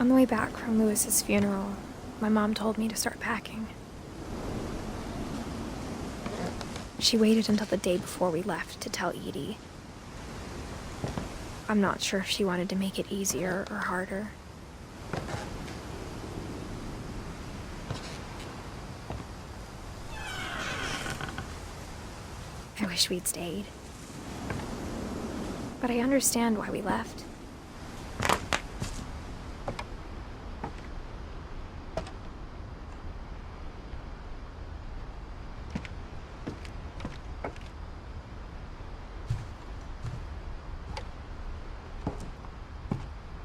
On the way back from Lewis's funeral, my mom told me to start packing. She waited until the day before we left to tell Edie. I'm not sure if she wanted to make it easier or harder. I wish we'd stayed. But I understand why we left.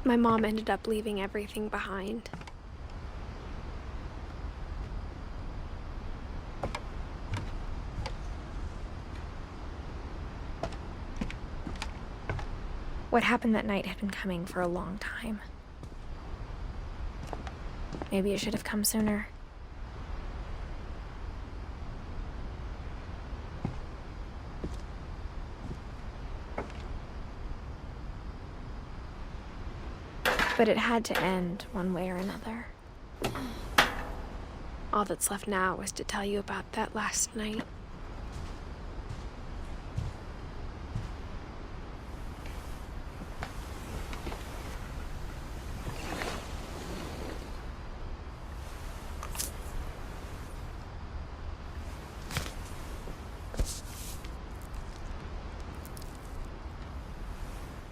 My mom ended up leaving everything behind. What happened that night had been coming for a long time. Maybe it should have come sooner. But it had to end one way or another. All that's left now is to tell you about that last night.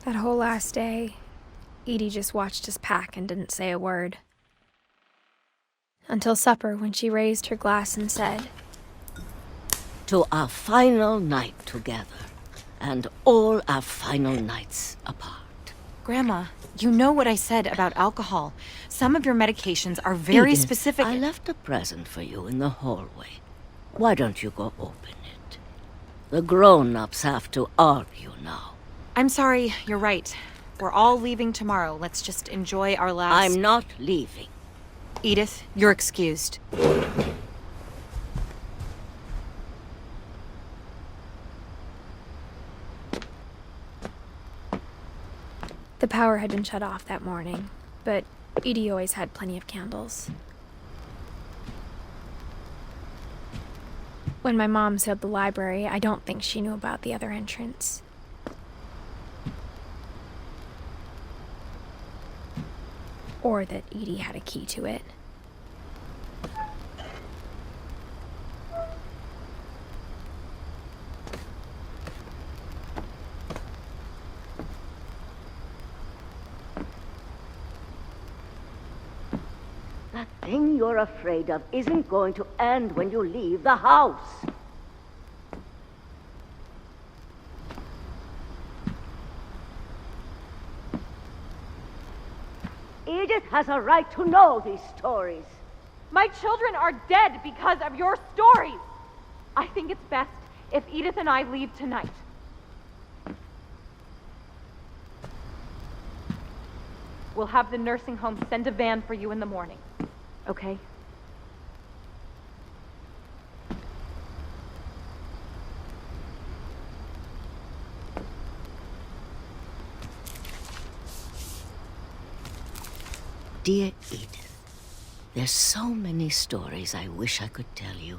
That whole last day, Edie just watched us pack and didn't say a word. Until supper, when she raised her glass and said, "To our final night together, and all our final nights apart." Grandma, you know what I said about alcohol. Some of your medications are very Edith, specific. I left a present for you in the hallway. Why don't you go open it? The grown-ups have to argue now. I'm sorry, you're right. We're all leaving tomorrow. Let's just enjoy our last... I'm not leaving. Edith, you're excused. The power had been shut off that morning, but Edie always had plenty of candles. When my mom sealed the library, I don't think she knew about the other entrance. Or that Edie had a key to it. That thing you're afraid of isn't going to end when you leave the house. Edith has a right to know these stories. My children are dead because of your stories. I think it's best if Edith and I leave tonight. We'll have the nursing home send a van for you in the morning, okay? Dear Edith, there's so many stories I wish I could tell you,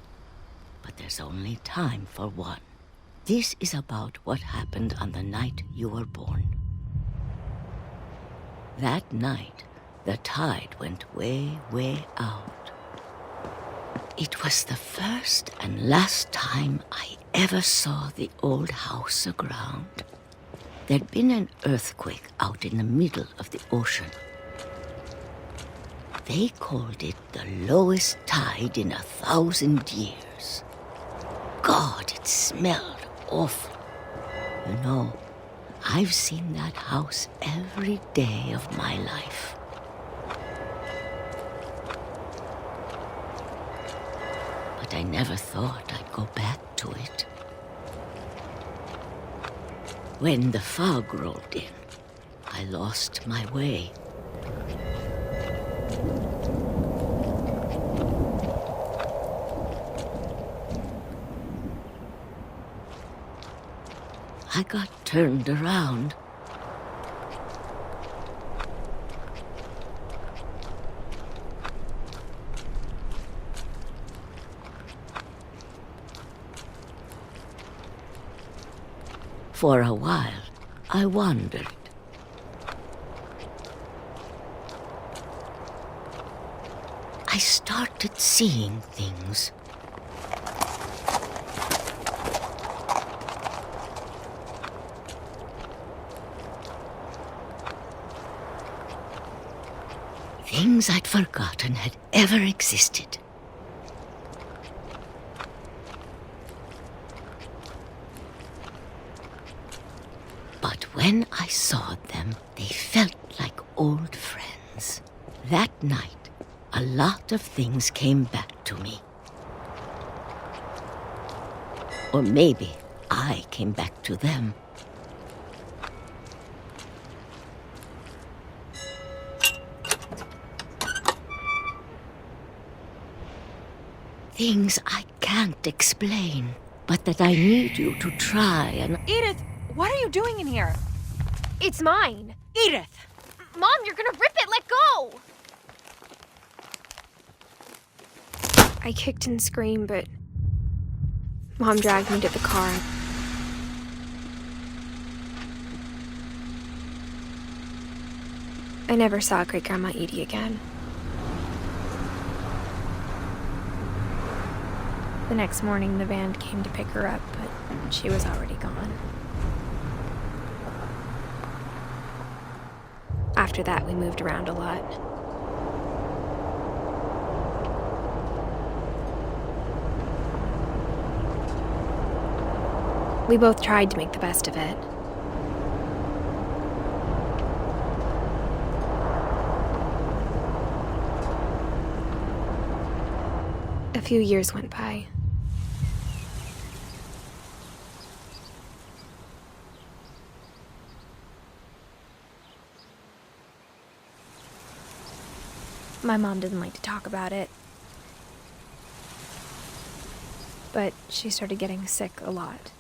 but there's only time for one. This is about what happened on the night you were born. That night, the tide went way, way out. It was the first and last time I ever saw the old house aground. There'd been an earthquake out in the middle of the ocean. They called it the lowest tide in 1,000 years. God, it smelled awful. You know, I've seen that house every day of my life. But I never thought I'd go back to it. When the fog rolled in, I lost my way. I got turned around. For a while, I wondered. I started seeing things. Things I'd forgotten had ever existed. But when I saw them, they felt like old friends. That night, a lot of things came back to me. Or maybe I came back to them. Things I can't explain, but that I need you to try and... Edith, what are you doing in here? It's mine. Edith! Mom, you're gonna rip it! Let go! I kicked and screamed, but Mom dragged me to the car. I never saw Great-Grandma Edie again. The next morning, the van came to pick her up, but she was already gone. After that, we moved around a lot. We both tried to make the best of it. A few years went by. My mom didn't like to talk about it, but she started getting sick a lot.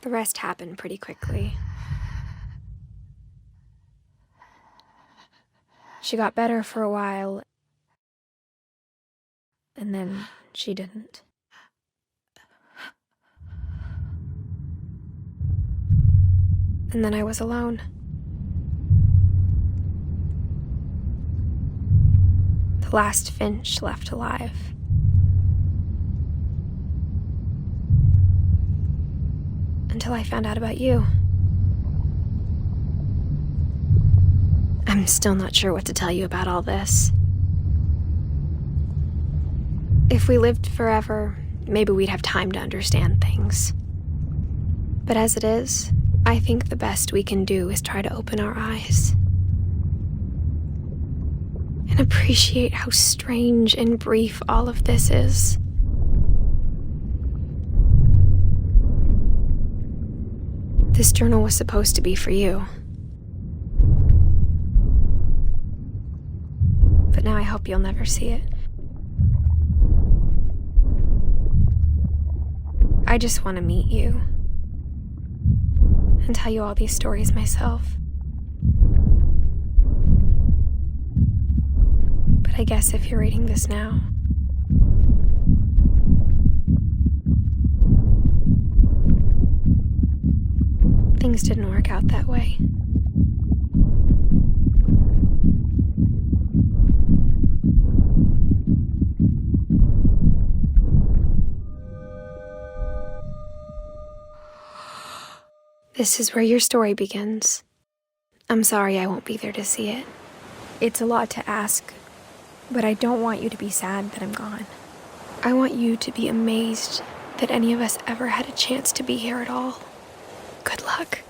The rest happened pretty quickly. She got better for a while, and then she didn't. And then I was alone. The last Finch left alive. Until I found out about you. I'm still not sure what to tell you about all this. If we lived forever, maybe we'd have time to understand things. But as it is, I think the best we can do is try to open our eyes. And appreciate how strange and brief all of this is. This journal was supposed to be for you. But now I hope you'll never see it. I just want to meet you. And tell you all these stories myself. But I guess if you're reading this now, things didn't work out that way. This is where your story begins. I'm sorry I won't be there to see it. It's a lot to ask, but I don't want you to be sad that I'm gone. I want you to be amazed that any of us ever had a chance to be here at all. Good luck.